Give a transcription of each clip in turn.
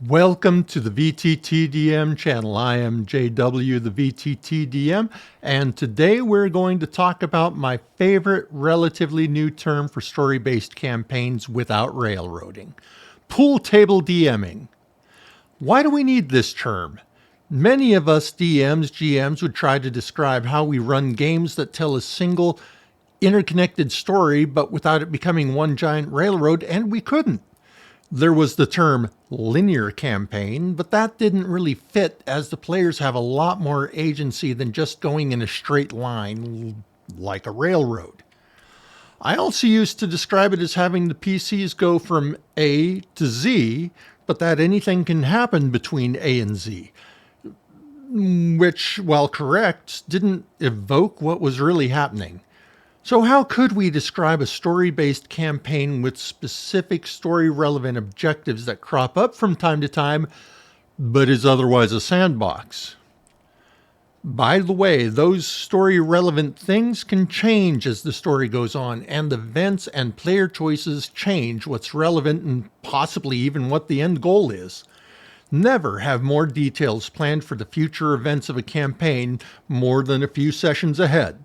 Welcome to the VTTDM channel. I am JW, the VTTDM, and today we're going to talk about my favorite relatively new term for story-based campaigns without railroading: pool table DMing. Why do we need this term? Many of us DMs, GMs would try to describe how we run games that tell a single interconnected story, but without it becoming one giant railroad, and we couldn't. There was the term linear campaign, but that didn't really fit as the players have a lot more agency than just going in a straight line like a railroad. I also used to describe it as having the PCs go from A to Z, but that anything can happen between A and Z, which, while correct, didn't evoke what was really happening. So how could we describe a story-based campaign with specific story-relevant objectives that crop up from time to time, but is otherwise a sandbox? By the way, those story-relevant things can change as the story goes on, and events and player choices change what's relevant and possibly even what the end goal is. Never have more details planned for the future events of a campaign more than a few sessions ahead.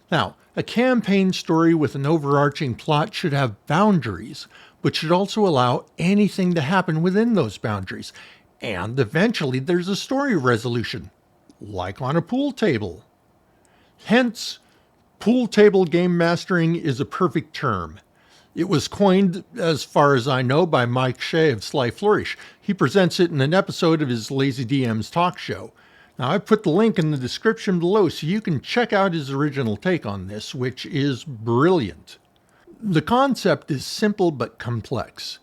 Now, a campaign story with an overarching plot should have boundaries, but should also allow anything to happen within those boundaries. And eventually there's a story resolution, like on a pool table. Hence, pool table game mastering is a perfect term. It was coined, as far as I know, by Mike Shea of Sly Flourish. He presents it in an episode of his Lazy DMs talk show. Now, I've put the link in the description below so you can check out his original take on this, which is brilliant. The concept is simple but complex.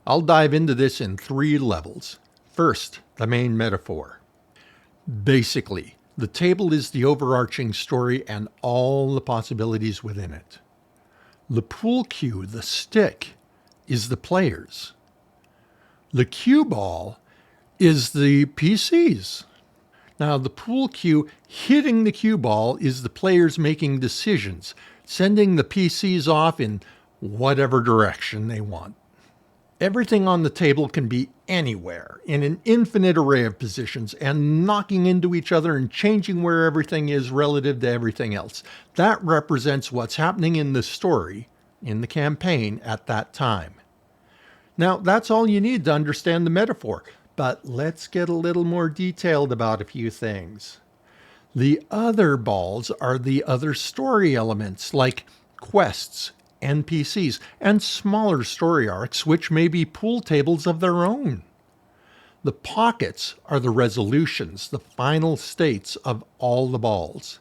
I'll dive into this in 3 levels. First, the main metaphor. Basically, the table is the overarching story and all the possibilities within it. The pool cue, the stick, is the players. The cue ball is the PCs. Now, the pool cue hitting the cue ball is the players making decisions, sending the PCs off in whatever direction they want. Everything on the table can be anywhere, in an infinite array of positions, and knocking into each other and changing where everything is relative to everything else. That represents what's happening in the story, in the campaign at that time. Now, that's all you need to understand the metaphor. But let's get a little more detailed about a few things. The other balls are the other story elements, like quests, NPCs, and smaller story arcs, which may be pool tables of their own. The pockets are the resolutions, the final states of all the balls.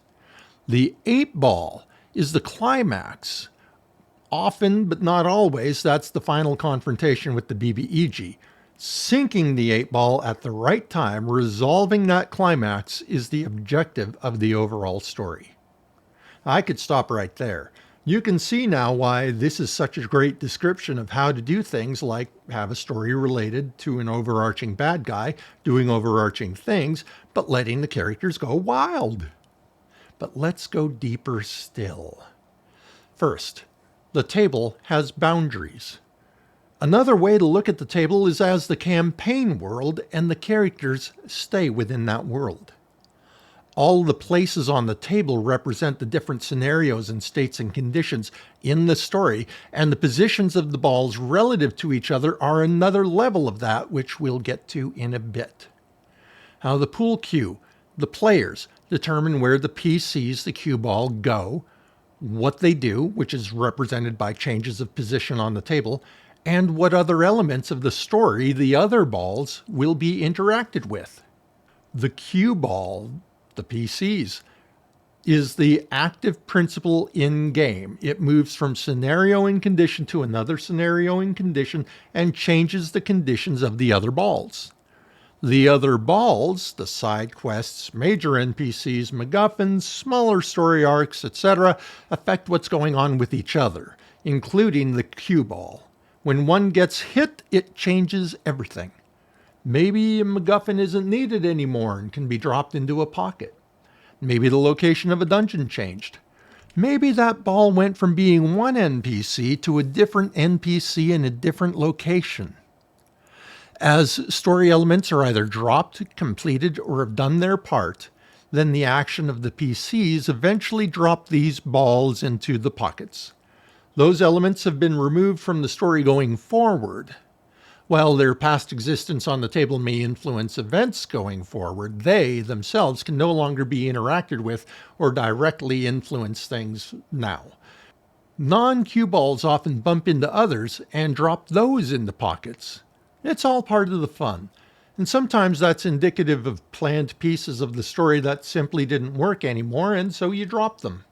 The 8-ball is the climax. Often, but not always, that's the final confrontation with the BBEG. Sinking the 8-ball at the right time, resolving that climax, is the objective of the overall story. I could stop right there. You can see now why this is such a great description of how to do things like have a story related to an overarching bad guy doing overarching things, but letting the characters go wild. But let's go deeper still. First, the table has boundaries. Another way to look at the table is as the campaign world, and the characters stay within that world. All the places on the table represent the different scenarios and states and conditions in the story, and the positions of the balls relative to each other are another level of that, which we'll get to in a bit. How the pool cue, the players, determine where the PCs, the cue ball, go, what they do, which is represented by changes of position on the table, and what other elements of the story the other balls will be interacted with. The cue ball, the PCs, is the active principle in game. It moves from scenario and condition to another scenario and condition and changes the conditions of the other balls. The other balls, the side quests, major NPCs, MacGuffins, smaller story arcs, etc., affect what's going on with each other, including the cue ball. When one gets hit, it changes everything. Maybe a MacGuffin isn't needed anymore and can be dropped into a pocket. Maybe the location of a dungeon changed. Maybe that ball went from being one NPC to a different NPC in a different location. As story elements are either dropped, completed, or have done their part, then the action of the PCs eventually drop these balls into the pockets. Those elements have been removed from the story going forward. While their past existence on the table may influence events going forward, they themselves can no longer be interacted with or directly influence things now. Non-cue balls often bump into others and drop those into pockets. It's all part of the fun. And sometimes that's indicative of planned pieces of the story that simply didn't work anymore, and so you drop them.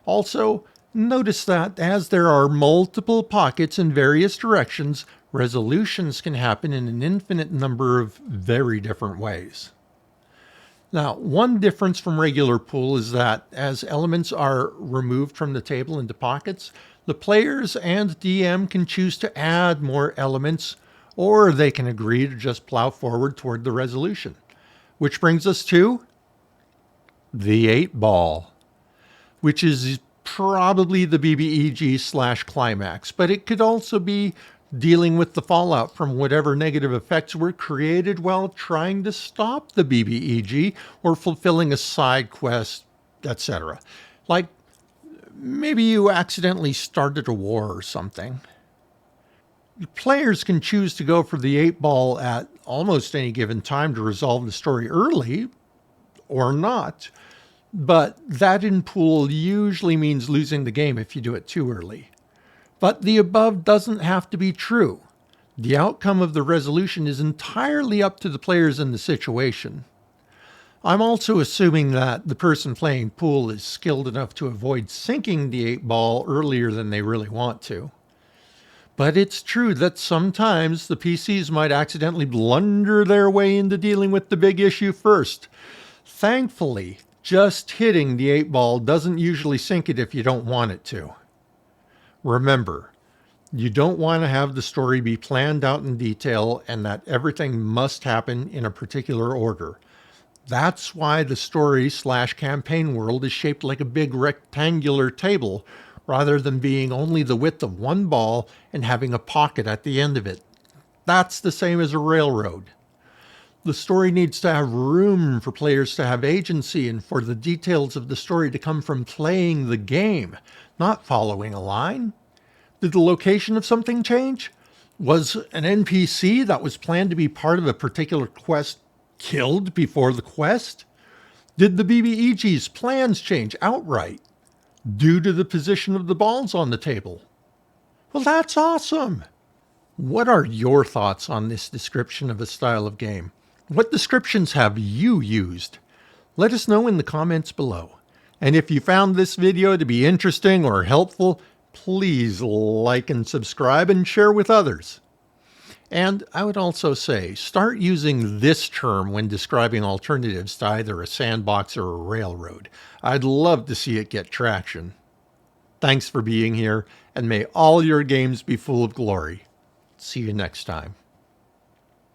Also, notice that as there are multiple pockets in various directions, resolutions can happen in an infinite number of very different ways. Now, one difference from regular pool is that as elements are removed from the table into pockets, the players and DM can choose to add more elements, or they can agree to just plow forward toward the resolution. Which brings us to the 8-ball, which is probably the BBEG/climax, but it could also be dealing with the fallout from whatever negative effects were created while trying to stop the BBEG or fulfilling a side quest, etc. Like maybe you accidentally started a war or something. Players can choose to go for the 8-ball at almost any given time to resolve the story early or not, but that in pool usually means losing the game if you do it too early. But the above doesn't have to be true. The outcome of the resolution is entirely up to the players in the situation. I'm also assuming that the person playing pool is skilled enough to avoid sinking the 8-ball earlier than they really want to. But it's true that sometimes the PCs might accidentally blunder their way into dealing with the big issue first. Thankfully, just hitting the 8-ball doesn't usually sink it if you don't want it to. Remember, you don't want to have the story be planned out in detail and that everything must happen in a particular order. That's why the story/campaign world is shaped like a big rectangular table rather than being only the width of one ball and having a pocket at the end of it. That's the same as a railroad. The story needs to have room for players to have agency and for the details of the story to come from playing the game, not following a line. Did the location of something change? Was an NPC that was planned to be part of a particular quest killed before the quest? Did the BBEG's plans change outright due to the position of the balls on the table? Well, that's awesome. What are your thoughts on this description of a style of game? What descriptions have you used? Let us know in the comments below. And if you found this video to be interesting or helpful, please like and subscribe and share with others. And I would also say, start using this term when describing alternatives to either a sandbox or a railroad. I'd love to see it get traction. Thanks for being here, and may all your games be full of glory. See you next time.